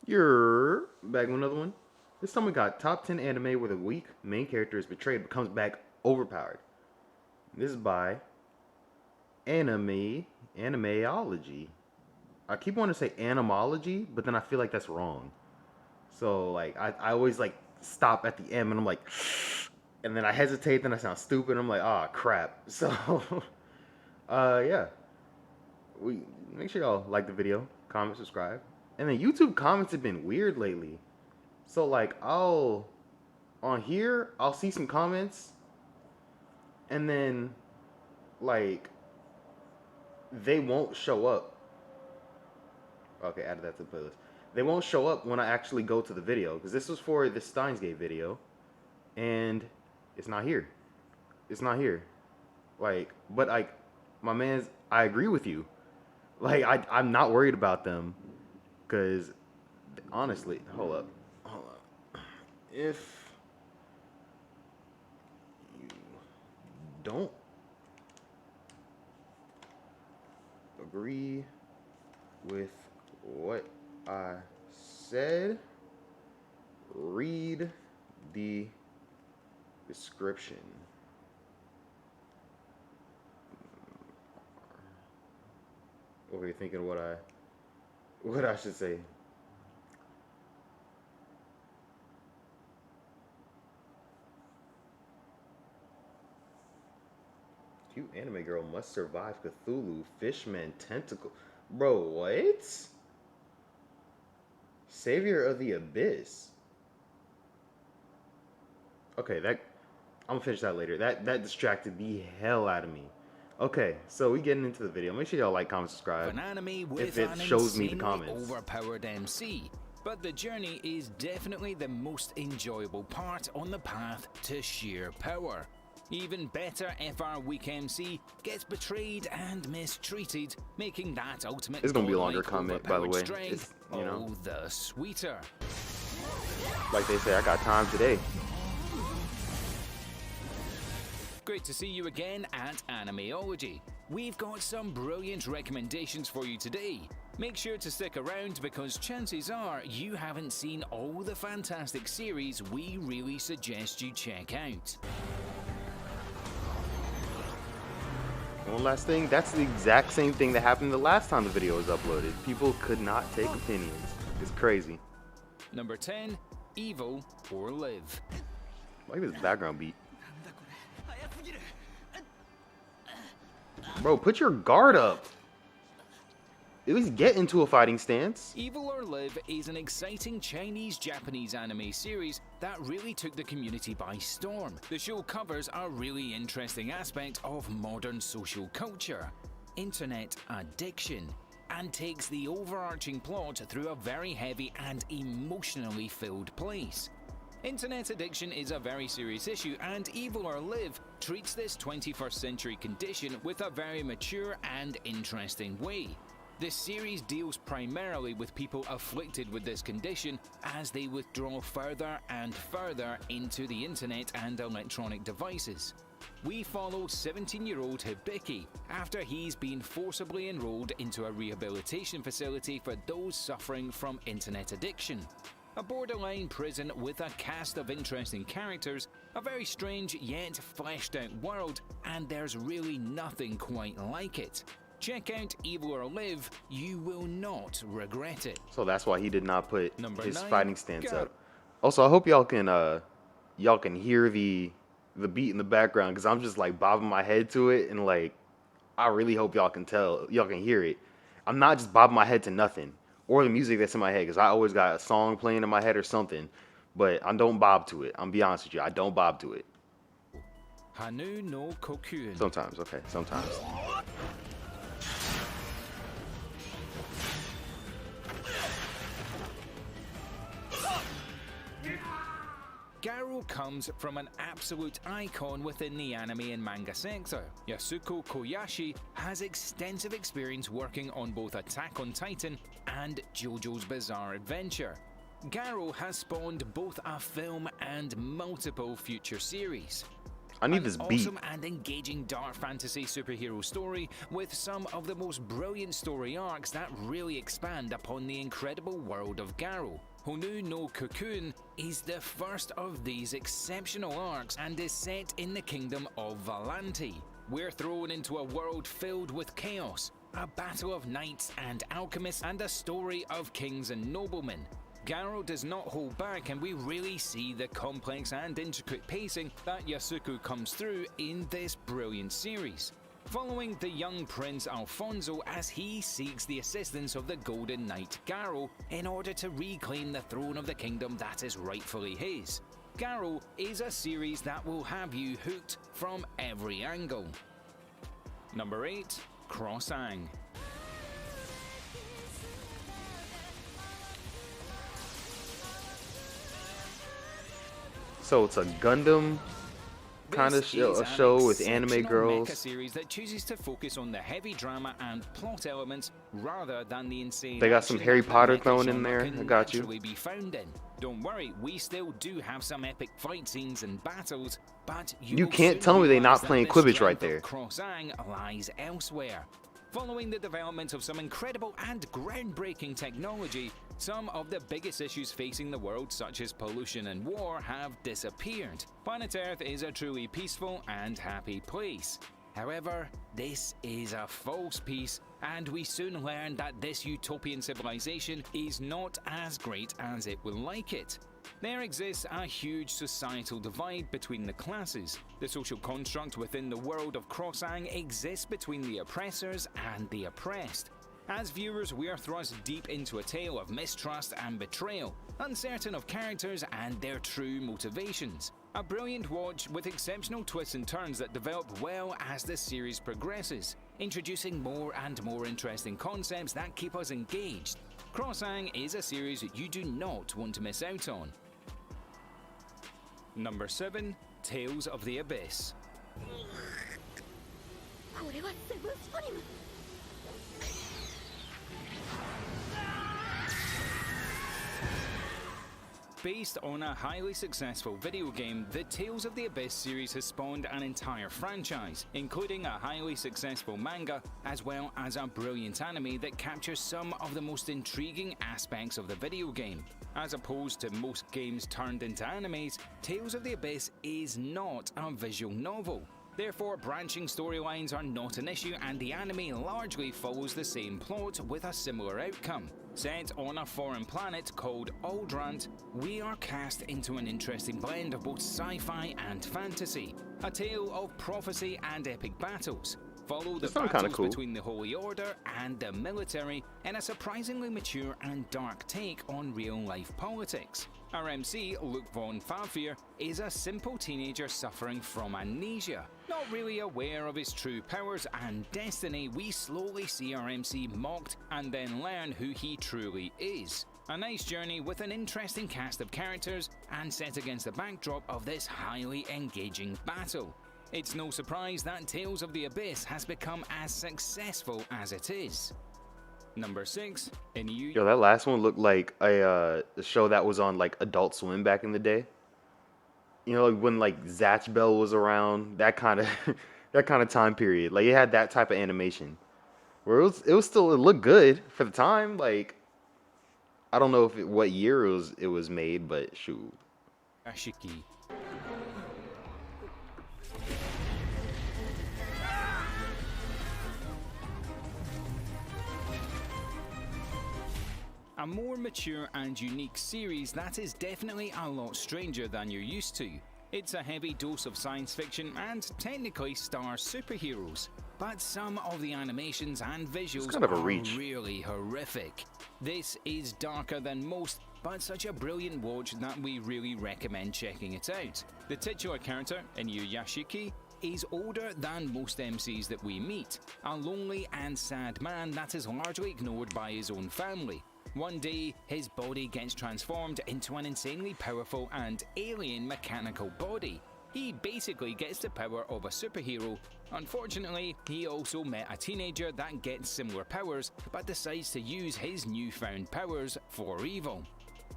You're back with another one. This time we got top 10 anime where the weak main character is betrayed but comes back overpowered. This is by animeology. I keep wanting to say animology, but then I feel like that's wrong. So like I always like stop at the M and I'm like and then I hesitate, then I sound stupid, I'm like, ah crap. So yeah. We make sure y'all like the video, comment, subscribe. And then YouTube comments have been weird lately. So like I'll on here I'll see some comments and then like they won't show up. Okay, added that to the playlist. They won't show up when I actually go to the video because this was for the Steins Gate video and it's not here. It's not here. Like, but like my man's I agree with you. Like I'm not worried about them because honestly, hold up. If you don't agree with what I said, read the description. Over here thinking what I should say. Cute anime girl must survive Cthulhu, Fishman, Tentacle. Bro, what? Savior of the Abyss. Okay, that I'm gonna finish that later. That distracted the hell out of me. Okay, so we getting into the video. Make sure y'all like, comment, subscribe. An anime with If it an shows me the insanely comments. overpowered MC, but the journey is definitely the most enjoyable part on the path to sheer power. Even better if our weak MC gets betrayed and mistreated, making that ultimate It's gonna be a longer godlike comment, by the overpowered way. strength It's, you know, all the sweeter. like they say, I got time today. Great to see you again at Animeology. We've got some brilliant recommendations for you today. Make sure to stick around because chances are you haven't seen all the fantastic series we really suggest you check out. One last thing, that's the exact same thing that happened the last time the video was uploaded. People could not take opinions. It's crazy. Number 10, Evil or Live. Look at this background beat. Bro, put your guard up. At least get into a fighting stance. Evil or Live is an exciting Chinese-Japanese anime series that really took the community by storm. The show covers a really interesting aspect of modern social culture, internet addiction, and takes the overarching plot through a very heavy and emotionally filled place. Internet addiction is a very serious issue, and Evil or Live treats this 21st century condition with a very mature and interesting way. This series deals primarily with people afflicted with this condition as they withdraw further and further into the internet and electronic devices. We follow 17-year-old Hibiki after he's been forcibly enrolled into a rehabilitation facility for those suffering from internet addiction. A borderline prison with a cast of interesting characters, a very strange yet fleshed out world, and there's really nothing quite like it. Check out Evil or Live, you will not regret it. So that's why he did not put Number his 9, fighting stance go. up. Also, I hope y'all can hear the beat in the background because I'm just like bobbing my head to it and like I really hope y'all can hear it. I'm not just bobbing my head to nothing or the music that's in my head because I always got a song playing in my head or something, but I don't bob to it. I'm be honest with you, I don't bob to it. Hanu no Kokun. Sometimes, okay, sometimes. Garo comes from an absolute icon within the anime and manga sector. Yasuko Koyashi has extensive experience working on both Attack on Titan and JoJo's Bizarre Adventure. Garo has spawned both a film and multiple future series. I need An this beat. awesome and engaging dark fantasy superhero story with some of the most brilliant story arcs that really expand upon the incredible world of Garo. Honu no Cocoon is the first of these exceptional arcs and is set in the kingdom of Valanti. We're thrown into a world filled with chaos, a battle of knights and alchemists, and a story of kings and noblemen. Garo does not hold back, and we really see the complex and intricate pacing that Yasuko comes through in this brilliant series. Following the young Prince Alfonso as he seeks the assistance of the Golden Knight Garo in order to reclaim the throne of the kingdom that is rightfully his. Garo is a series that will have you hooked from every angle. Number 8. Crossang. So it's a Gundam kind of show with anime girls. Mecha series that chooses to focus on the heavy drama and plot elements rather than the insane. They got some action Harry that the Potter mecha thrown in genre there. can I got you. naturally be found in. Don't worry, we still do have some epic fight scenes and battles, but You will can't soon tell me they're not realize that playing the Quidditch right strength of there. Crossang lies elsewhere. Following the development of some incredible and groundbreaking technology, some of the biggest issues facing the world, such as pollution and war, have disappeared. Planet Earth is a truly peaceful and happy place. However, this is a false peace, and we soon learn that this utopian civilization is not as great as it would like it. There exists a huge societal divide between the classes. The social construct within the world of Crossang exists between the oppressors and the oppressed. As viewers, we are thrust deep into a tale of mistrust and betrayal, uncertain of characters and their true motivations. A brilliant watch with exceptional twists and turns that develop well as the series progresses, introducing more and more interesting concepts that keep us engaged. Crossang is a series you do not want to miss out on. Number 7. Tales of the Abyss. Based on a highly successful video game, the Tales of the Abyss series has spawned an entire franchise, including a highly successful manga, as well as a brilliant anime that captures some of the most intriguing aspects of the video game. As opposed to most games turned into animes, Tales of the Abyss is not a visual novel. Therefore, branching storylines are not an issue, and the anime largely follows the same plot with a similar outcome. Set on a foreign planet called Aldrant, we are cast into an interesting blend of both sci-fi and fantasy. A tale of prophecy and epic battles. Follow the battles between the Holy Order and the military in a surprisingly mature and dark take on real-life politics. Our MC, Luke von Favir, is a simple teenager suffering from amnesia. Not really aware of his true powers and destiny, we slowly see our MC mocked and then learn who he truly is. A nice journey with an interesting cast of characters and set against the backdrop of this highly engaging battle. It's no surprise that Tales of the Abyss has become as successful as it is. Number 6. Yo, that last one looked like a show that was on like Adult Swim back in the day. You know, like when like Zatch Bell was around, that kind of that kind of time period. Like it had that type of animation. Where it looked good for the time. Like I don't know what year it was made, but shoot. Ashiki. A more mature and unique series that is definitely a lot stranger than you're used to. It's a heavy dose of science fiction and technically stars superheroes, but some of the animations and visuals are really horrific. This is darker than most, but such a brilliant watch that we really recommend checking it out. The titular character, Inuyashiki, is older than most MCs that we meet, a lonely and sad man that is largely ignored by his own family. One day, his body gets transformed into an insanely powerful and alien mechanical body. He basically gets the power of a superhero. Unfortunately, he also met a teenager that gets similar powers, but decides to use his newfound powers for evil.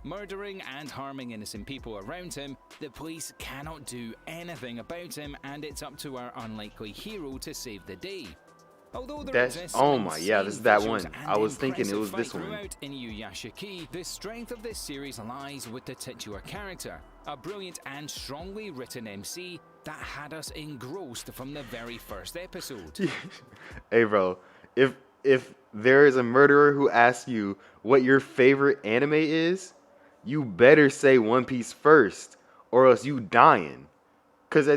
Murdering and harming innocent people around him, the police cannot do anything about him, and it's up to our unlikely hero to save the day. Although there That's exists some oh my yeah, this insane is that visuals one. and I was thinking it impressive was fight this one. throughout Inuyashiki, the strength of this series lies with the titular character, a brilliant and strongly written MC that had us engrossed from the very first episode. Hey bro, if there is a murderer who asks you what your favorite anime is, you better say One Piece first, or else you dying. Cause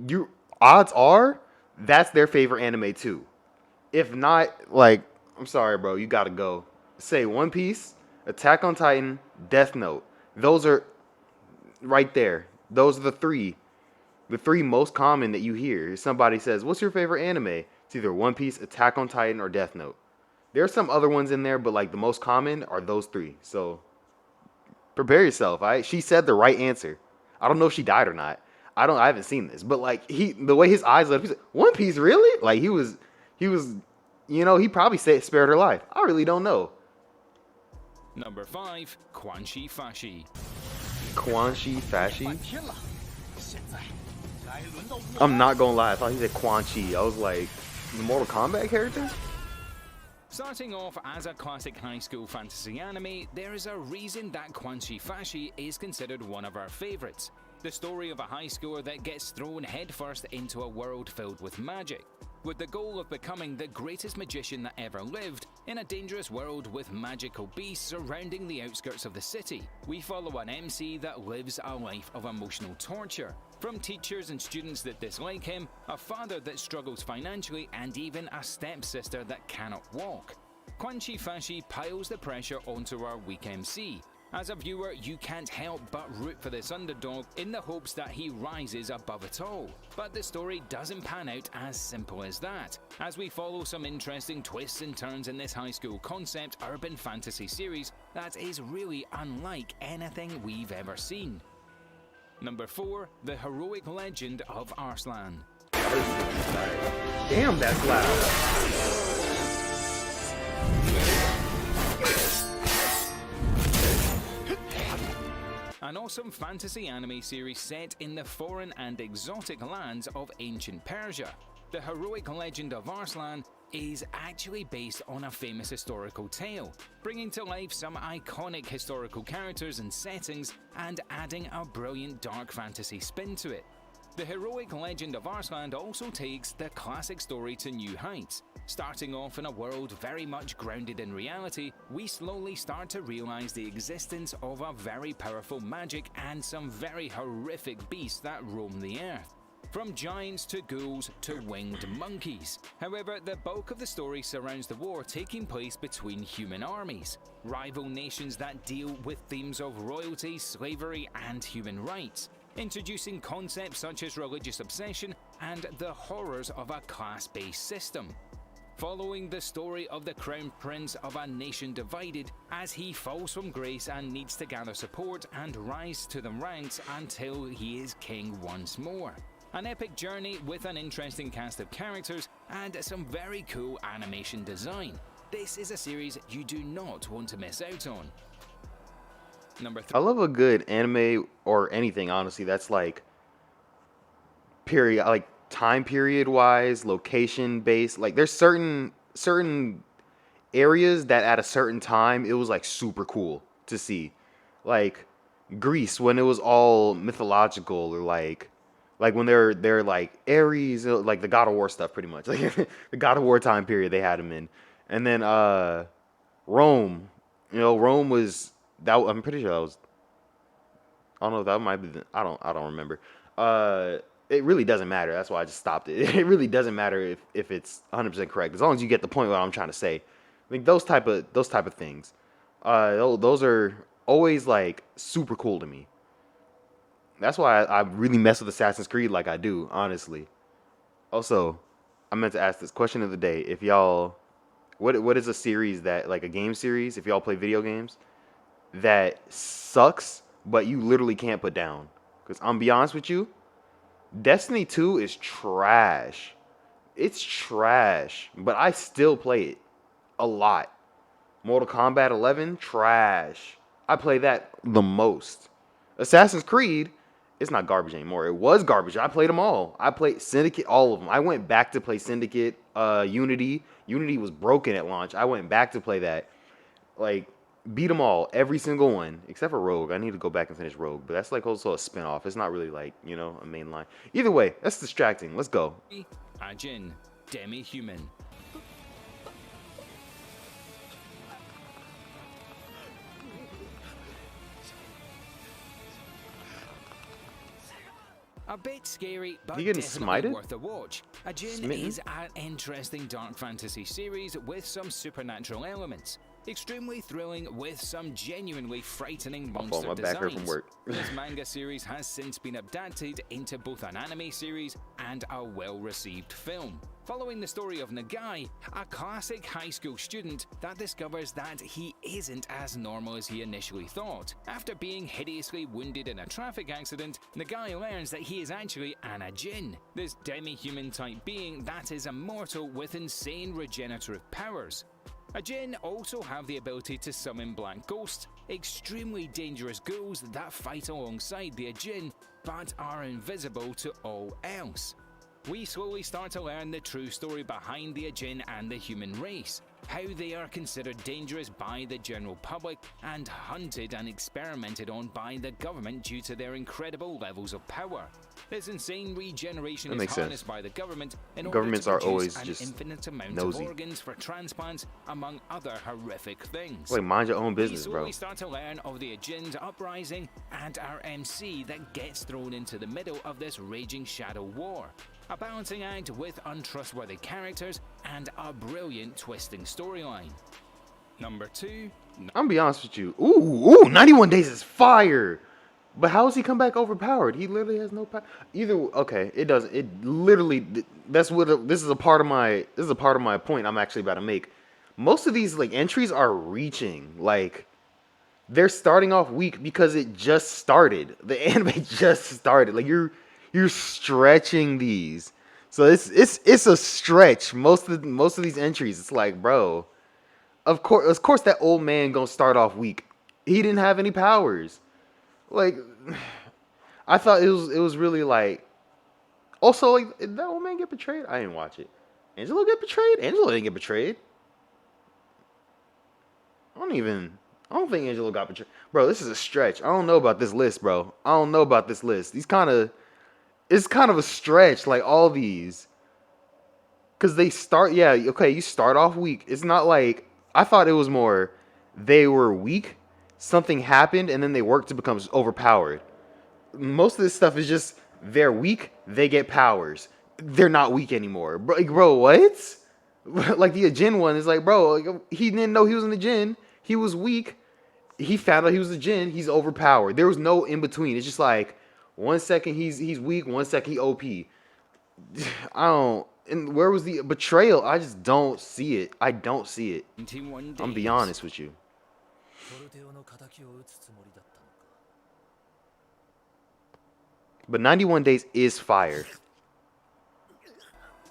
you odds are that's their favorite anime too. If not, like, I'm sorry, bro, you gotta go. Say One Piece, Attack on Titan, Death Note. Those are right there. Those are the three most common that you hear. If somebody says, "What's your favorite anime?" It's either One Piece, Attack on Titan, or Death Note. There are some other ones in there, but like the most common are those three. So prepare yourself. She said the right answer. I don't know if she died or not. I haven't seen this, but like the way his eyes lit up, he said, "One Piece, really?" Like he was, he probably spared her life. I really don't know. Number 5, Quan Chi Fashi. Quan Chi Fashi. I'm not gonna lie, I thought he said Quan Chi. I was like, the Mortal Kombat character? Starting off as a classic high school fantasy anime, there is a reason that Quan Chi Fashi is considered one of our favourites. The story of a high schooler that gets thrown headfirst into a world filled with magic, with the goal of becoming the greatest magician that ever lived in a dangerous world with magical beasts surrounding the outskirts of the city. We follow an MC that lives a life of emotional torture, from teachers and students that dislike him, a father that struggles financially, and even a stepsister that cannot walk. Quan Chi Fashi piles the pressure onto our weak MC. As a viewer, you can't help but root for this underdog in the hopes that he rises above it all. But the story doesn't pan out as simple as that, as we follow some interesting twists and turns in this high school concept urban fantasy series that is really unlike anything we've ever seen. Number 4, The Heroic Legend of Arslan. Damn, that's loud. An awesome fantasy anime series set in the foreign and exotic lands of ancient Persia. The Heroic Legend of Arslan is actually based on a famous historical tale, bringing to life some iconic historical characters and settings and adding a brilliant dark fantasy spin to it. The Heroic Legend of Arslan also takes the classic story to new heights. Starting off in a world very much grounded in reality, we slowly start to realize the existence of a very powerful magic and some very horrific beasts that roam the earth, from giants to ghouls to winged monkeys. However, the bulk of the story surrounds the war taking place between human armies, rival nations that deal with themes of royalty, slavery, and human rights, introducing concepts such as religious obsession and the horrors of a class-based system. Following the story of the crown prince of a nation divided as he falls from grace and needs to gather support and rise to the ranks until he is king once more. An epic journey with an interesting cast of characters and some very cool animation design. This is a series you do not want to miss out on. Number 3. I love a good anime or anything, honestly, that's like period, like time period wise, location based. Like there's certain areas that at a certain time it was like super cool to see. Like Greece when it was all mythological, or like when they're like Ares, like the God of War stuff pretty much. Like the God of War time period they had him in. And then Rome, Rome was that, I'm pretty sure that was, I don't know if that might be I don't remember. It really doesn't matter. That's why I just stopped it. It really doesn't matter if it's 100% correct, as long as you get the point what I'm trying to say. Like those type of things. Those are always like super cool to me. That's why I really mess with Assassin's Creed like I do, honestly. Also, I meant to ask this question of the day. If y'all, what is a series that, like a game series, if y'all play video games, that sucks, but you literally can't put down? Because I'm be honest with you, Destiny 2 is trash. It's trash, but I still play it a lot. Mortal Kombat 11, trash. I play that the most. Assassin's Creed, it's not garbage anymore. It was garbage. I played them all. I played Syndicate, all of them. I went back to play Syndicate, Unity. Unity was broken at launch. I went back to play that. Like, beat them all, every single one, except for Rogue. I need to go back and finish Rogue, but that's like also a spin-off. It's not really like, you know, a main line. Either way, that's distracting. Let's go. Ajin, demi-human. A bit scary, but He getting definitely smited? worth a watch. Ajin Smitten? is an interesting dark fantasy series with some supernatural elements. Extremely thrilling with some genuinely frightening monster My back hurt from designs. work. This manga series has since been adapted into both an anime series and a well-received film. Following the story of Nagai, a classic high school student that discovers that he isn't as normal as he initially thought. After being hideously wounded in a traffic accident, Nagai learns that he is actually an Ajin, this demi-human type being that is immortal with insane regenerative powers. Ajin also have the ability to summon black ghosts, extremely dangerous ghouls that fight alongside the Ajin, but are invisible to all else. We slowly start to learn the true story behind the Ajin and the human race, how they are considered dangerous by the general public and hunted and experimented on by the government due to their incredible levels of power. This insane regeneration is harnessed by the government in order to produce an infinite amount of organs for transplants, among other horrific things. Like, mind your own business, bro. We start to learn of the Ajin's uprising and our MC that gets thrown into the middle of this raging shadow war. A balancing act with untrustworthy characters and a brilliant twisting storyline. Number 2. I'm gonna be honest with you. Ooh, 91 Days is fire. But how does he come back overpowered? He literally has no power. Either okay, it doesn't. It literally. That's what. This is a part of my. This is a part of my point I'm actually about to make. Most of these like entries are reaching. Like, they're starting off weak because it just started. The anime just started. Like, you're stretching these. So it's a stretch. Most of these entries, it's like, bro, of course that old man gonna start off weak. He didn't have any powers. Like, I thought it was really like. Also, like, did that old man get betrayed? I didn't watch it. Angelo get betrayed? Angelo didn't get betrayed. I don't think Angelo got betrayed. Bro, this is a stretch. I don't know about this list, bro. I don't know about this list. It's kind of a stretch, like all these. Because they start, yeah, okay, you start off weak. It's not like, I thought it was more, they were weak, something happened, and then they worked to become overpowered. Most of this stuff is just, they're weak, they get powers. They're not weak anymore. Bro, what? Like, the Ajin one is like, bro, like, he didn't know he was an Ajin. He was weak. He found out he was a Jin. He's overpowered. There was no in between. It's just like, 1 second he's weak, 1 second he OP. I don't. And where was the betrayal? I just don't see it. I don't see it. I'm gonna be honest with you. But 91 Days is fire.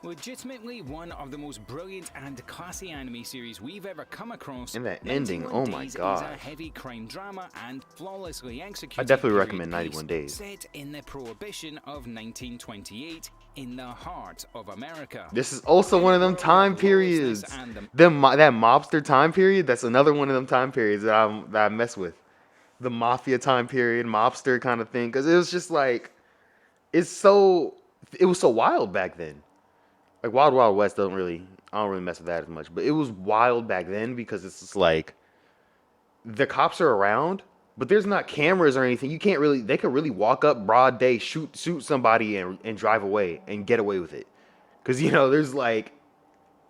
Legitimately one of the most brilliant and classy anime series we've ever come across. And that ending, oh my god. Is a heavy crime drama and flawlessly executed. I definitely recommend 91 Days. Set in the Prohibition of 1928 in the heart of America. This is also one of them time periods. That mobster time period, that's another one of them time periods that I mess with. The mafia time period, mobster kind of thing. Because it was just like, it was so wild back then. Like, Wild Wild West I don't really mess with that as much. But it was wild back then because it's just like, the cops are around, but there's not cameras or anything. They could really walk up broad day, shoot somebody and drive away and get away with it. Because, there's like,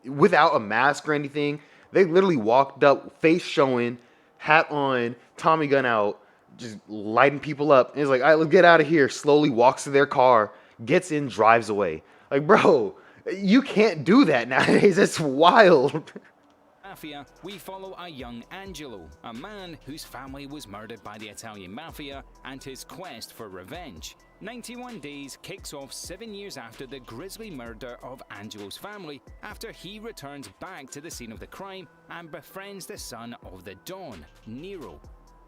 without a mask or anything, they literally walked up, face showing, hat on, Tommy gun out, just lighting people up. And it's like, all right, let's get out of here. Slowly walks to their car, gets in, drives away. Like, bro, you can't do that nowadays. That's wild. Mafia, we follow a young Angelo, a man whose family was murdered by the Italian Mafia, and his quest for revenge. 91 Days kicks off 7 years after the grisly murder of Angelo's family, after he returns back to the scene of the crime and befriends the son of the Don, Nero.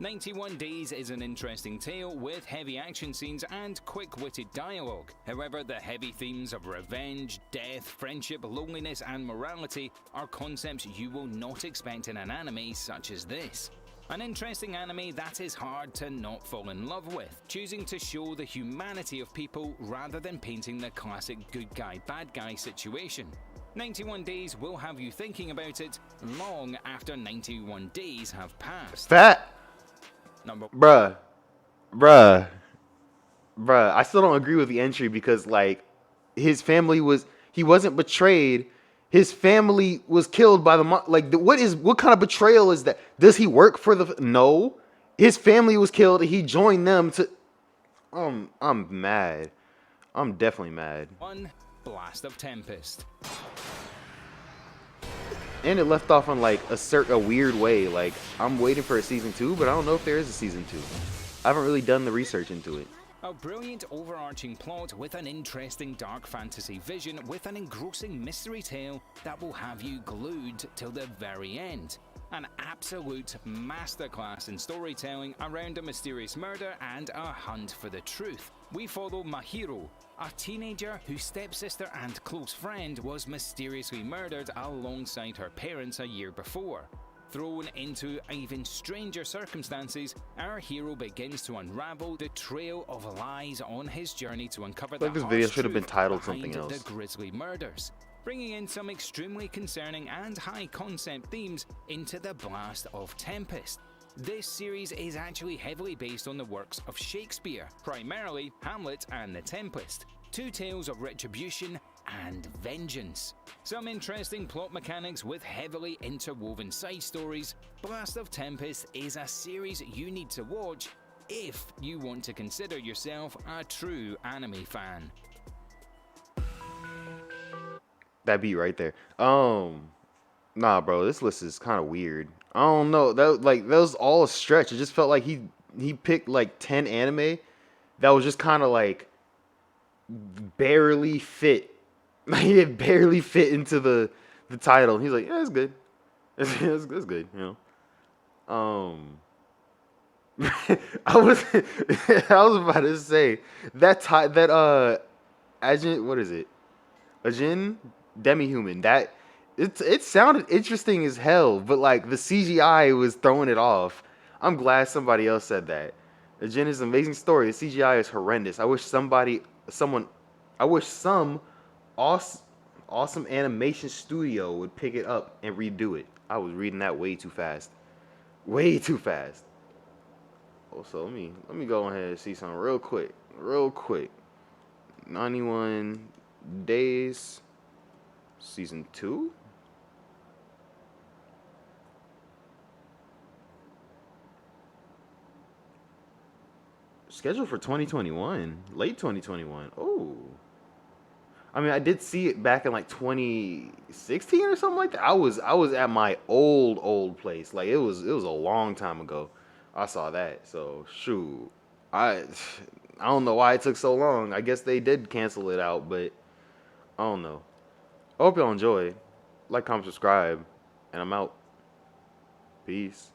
91 Days is an interesting tale with heavy action scenes and quick-witted dialogue. However, the heavy themes of revenge, death, friendship, loneliness, and morality are concepts you will not expect in an anime such as this. An interesting anime that is hard to not fall in love with, choosing to show the humanity of people rather than painting the classic good guy, bad guy situation. 91 Days will have you thinking about it long after 91 days have passed. Fat. Number Bruh. Bruh. Bruh. I still don't agree with the entry because, like, his family was. He wasn't betrayed. His family was killed by the. Like, what kind of betrayal is that? Does he work for the. No. His family was killed. He joined them to. I'm mad. I'm definitely mad. 1, Blast of Tempest. And it left off on like a weird way. Like, I'm waiting for a season 2, but I don't know if there is a season 2. I haven't really done the research into it. A brilliant overarching plot with an interesting dark fantasy vision with an engrossing mystery tale that will have you glued till the very end. An absolute masterclass in storytelling around a mysterious murder and a hunt for the truth. We follow Mahiro, a teenager whose stepsister and close friend was mysteriously murdered alongside her parents a year before. Thrown into even stranger circumstances, our hero begins to unravel the trail of lies on his journey to uncover the this video harsh should have been truth titled behind something else. the grisly murders, bringing in some extremely concerning and high-concept themes into the Blast of Tempest. This series is actually heavily based on the works of Shakespeare, primarily Hamlet and The Tempest, two tales of retribution and vengeance. Some interesting plot mechanics with heavily interwoven side stories. Blast of Tempest is a series you need to watch if you want to consider yourself a true anime fan. That beat right there. Nah, bro, this list is kind of weird. I don't know. That was all a stretch. It just felt like he picked like 10 anime that was just kind of like barely fit. Like, it barely fit into the title. He's like, yeah, it's good. It's good, you know. I was I was about to say agent, what is it? Ajin Demi-Human. That it sounded interesting as hell, but like the CGI was throwing it off. I'm glad somebody else said that. Ajin is an amazing story. The CGI is horrendous. I wish some awesome animation studio would pick it up and redo it. I was reading that way too fast. Way too fast. Also, let me go ahead and see something real quick. 91 Days Season 2? Scheduled for 2021. Late 2021. Oh. I mean, I did see it back in like 2016 or something like that. I was at my old place. Like, it was a long time ago. I saw that. So, shoot. I don't know why it took so long. I guess they did cancel it out, but I don't know. I hope y'all enjoy. Like, comment, subscribe, and I'm out. Peace.